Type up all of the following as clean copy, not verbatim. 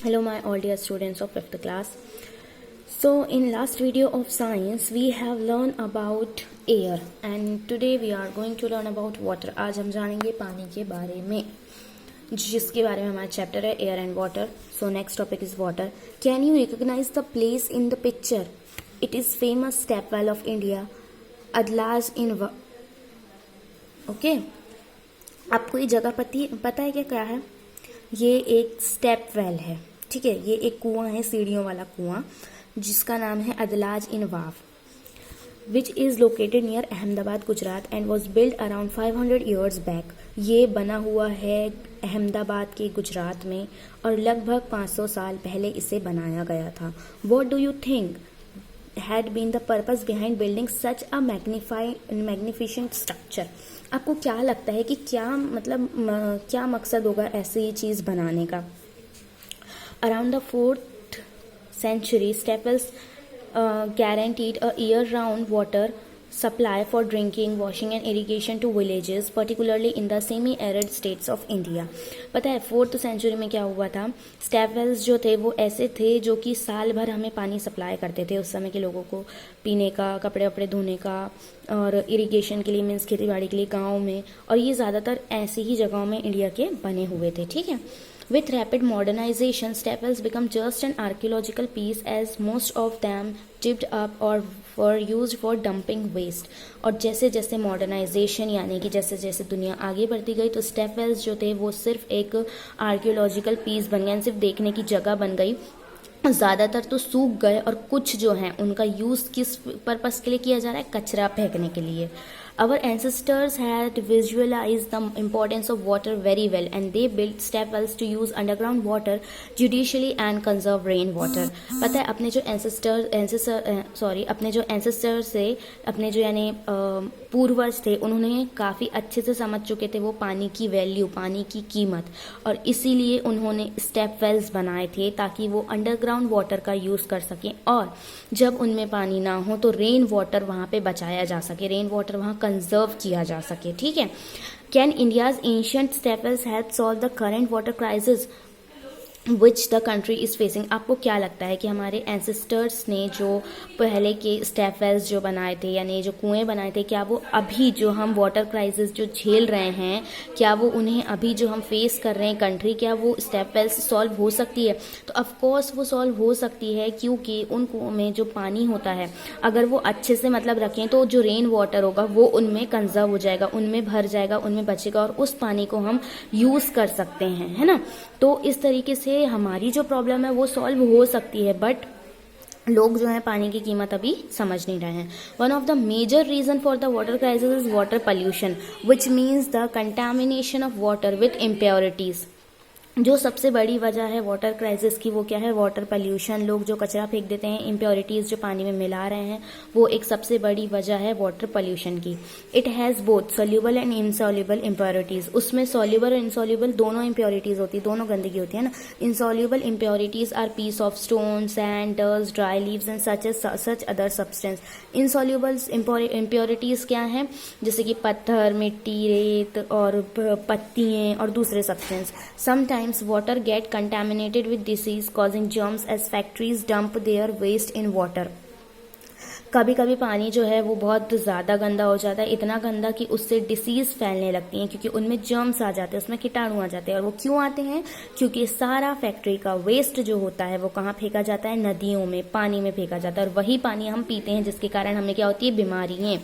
Hello my all dear students of 5th class. So in last video of science we have learned about air and today we are going to learn about water. आज हम जानेंगे पानी के बारे में जिसके बारे में हमारा चैप्टर है air and water. So next topic is water. Can you recognize the place in the picture? It is famous step well of India, Adlaj in okay. आपको ये जगह पता है क्या है? ये एक स्टेप वेल है, ठीक है. ये एक कुआं है, सीढ़ियों वाला कुआं, जिसका नाम है अदलाज इन Vav, which is located near Ahmedabad Gujarat and was build around 500 years back. ये बना हुआ है अहमदाबाद के गुजरात में और लगभग 500 साल पहले इसे बनाया गया था. What do you think had been the purpose behind building such a magnificent structure? आपको क्या लगता है कि क्या मकसद होगा ऐसी चीज बनाने का? Around the 4th century, Staples guaranteed a year-round water supply for drinking, washing and irrigation to villages, particularly in the semi-arid states of India. पता है 4th सेंचुरी में क्या हुआ था? स्टेपवेल्स जो थे वो ऐसे थे जो कि साल भर हमें पानी सप्लाई करते थे उस समय के लोगों को, पीने का, कपड़े वपड़े धोने का और इरिगेशन के लिए, मीन्स खेती बाड़ी के लिए गाँव में. और ये ज़्यादातर ऐसी ही जगहों में इंडिया के बने हुए थे, ठीक है. With rapid modernization, staples become just an archaeological piece as most of them tipped up or were used for dumping waste. और जैसे जैसे मॉडर्नाइजेशन यानी कि जैसे जैसे दुनिया आगे बढ़ती गई तो स्टेपवेल्स जो थे वो सिर्फ एक आर्कियोलॉजिकल पीस बन गए, सिर्फ देखने की जगह बन गई. ज़्यादातर तो सूख गए और कुछ जो हैं उनका यूज़ किस पर्पस के लिए किया जा रहा है? कचरा फेंकने के लिए. Our ancestors had visualized the importance of water very well and they built stepwells to use underground water judicially and conserve rain water. पता है अपने जो ancestors थे, अपने जो यानी पूर्वज थे, उन्होंने काफ़ी अच्छे से समझ चुके थे वो पानी की वैल्यू, पानी की कीमत, और इसीलिए उन्होंने स्टेपवेल्स बनाए थे ताकि वो अंडरग्राउंड वाटर का यूज़ कर सकें और जब उनमें पानी ना हो तो रेन वाटर वहाँ पे बचाया जा सके, रेन वाटर वहाँ कंजर्व किया जा सके, ठीक है. Can India's ancient stepwells help solve the current water crisis which the country is facing? आपको क्या लगता है कि हमारे एंसेस्टर्स ने जो पहले के स्टेपवेल्स जो बनाए थे यानी जो कुएं बनाए थे, क्या वो अभी जो हम वाटर क्राइसिस जो झेल रहे हैं, क्या वो उन्हें अभी जो हम फेस कर रहे हैं कंट्री, क्या वो स्टेपवेल्स सॉल्व हो सकती है? तो ऑफकोर्स वो सॉल्व हो सकती है, क्योंकि उन कुओं में जो पानी होता है अगर वो अच्छे से रखें तो जो रेन वाटर होगा वो उनमें कंजर्व हो जाएगा, उनमें भर जाएगा, उनमें बचेगा और उस पानी को हम यूज़ कर सकते हैं, है ना. तो इस तरीके से हमारी जो प्रॉब्लम है वो सॉल्व हो सकती है, बट लोग जो है पानी की कीमत अभी समझ नहीं रहे हैं. One of the major reason for the water crisis is water pollution which means the contamination of water with impurities. जो सबसे बड़ी वजह है वाटर क्राइसिस की वो क्या है? Water pollution. लोग जो कचरा फेंक देते हैं, इम्प्योरिटीज़ जो पानी में मिला रहे हैं, वो एक सबसे बड़ी वजह है वाटर पॉल्यूशन की. It has both soluble and insoluble impurities. उसमें सोल्यूबल और इनसोल्यूबल दोनों इम्प्योरिटीज़ होती है, दोनों गंदगी होती है ना. Insoluble impurities are piece of stone, sand, dust, dry leaves and such other substance. Insoluble impurities क्या हैं? जैसे कि पत्थर, मिट्टी, रेत और पत्तियाँ और दूसरे substance. Sometimes water get contaminated with disease causing germs as factories dump their waste in water. कभी कभी पानी जो है वो बहुत ज़्यादा गंदा हो जाता है, इतना गंदा कि उससे डिसीज़ फैलने लगती हैं, क्योंकि उनमें जर्म्स आ जाते हैं, उसमें कीटाणु आ जाते हैं. और वो क्यों आते हैं? क्योंकि सारा फैक्ट्री का वेस्ट जो होता है वो कहाँ फेंका जाता है? नदियों में, पानी में फेंका जाता है, और वही पानी हम पीते हैं जिसके कारण हमें क्या होती है? बीमारियाँ.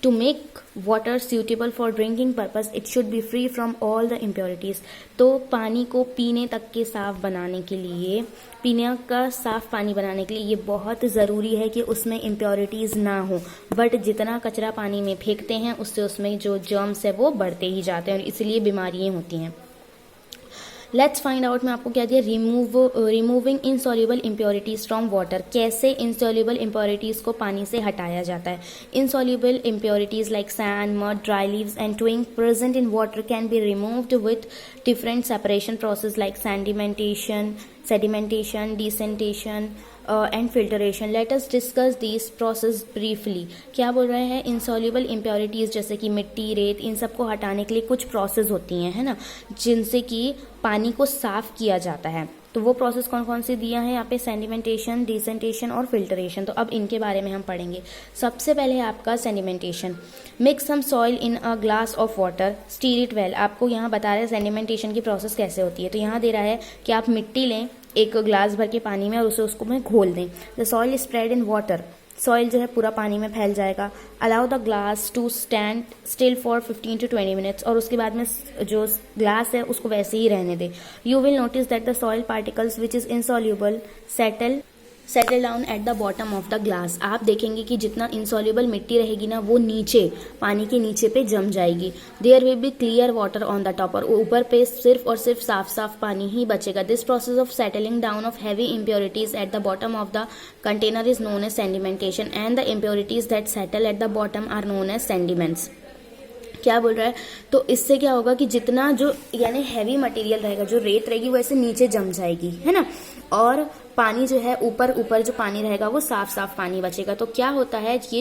To make water suitable for drinking purpose it should be free from all the impurities. तो पानी को पीने तक के साफ बनाने के लिए, पीने का साफ पानी बनाने के लिए ये बहुत ज़रूरी है कि उसमें इम्प्योरिटीज़ ना हो. बट जितना कचरा पानी में फेंकते हैं उससे उसमें जो जर्म्स है वो बढ़ते ही जाते हैं और इसलिए बीमारियाँ होती हैं. Let's find out. मैं आपको क्या दिया? Removing insoluble impurities from water. कैसे इनसॉल्युबल इम्प्योरिटीज को पानी से हटाया जाता है? Insoluble impurities like sand, mud, dry leaves and twig present in water can be removed with different separation process like sedimentation, decentation and filtration. Let us discuss these process briefly. क्या बोल रहे हैं? insoluble impurities जैसे कि मिट्टी, रेत, इन सब को हटाने के लिए कुछ प्रोसेस होती हैं, है ना, जिनसे कि पानी को साफ किया जाता है. तो वो प्रोसेस कौन कौन सी दिया है यहाँ पे, सेडिमेंटेशन, डिसेंटेशन और फिल्टरेशन। तो अब इनके बारे में हम पढ़ेंगे। सबसे पहले आपका sedimentation. Mix some soil in a glass of water, stir it well. आपको यहाँ बता रहे हैं सेडिमेंटेशन की प्रोसेस कैसे होती है। तो यहाँ दे रहा है कि आप मिट्टी लें एक ग्लास भर के पानी में और उसको में घोल दें। The soil spread in water, soil जो है पूरा पानी में फैल जाएगा। Allow the glass to stand still for 15 to 20 minutes, और उसके बाद में जो ग्लास है उसको वैसे ही रहने दे। You will notice that the soil particles which is insoluble settle down at the bottom of the glass. आप देखेंगे कि जितना इनसॉल्यूबल मिट्टी रहेगी ना वो नीचे पानी के नीचे पे जम जाएगी। There will be clear water on the top, और ऊपर पे सिर्फ और सिर्फ साफ साफ पानी ही बचेगा। This process of settling down of heavy impurities at the bottom of the container is known as sedimentation and the impurities that settle at the bottom are known as sediments. क्या बोल रहा है, तो इससे क्या होगा कि जितना जो यानी हैवी मटेरियल रहेगा, जो रेत रहेगी वो ऐसे नीचे जम जाएगी, है ना, और पानी जो है ऊपर जो पानी रहेगा वो साफ साफ पानी बचेगा। तो क्या होता है, ये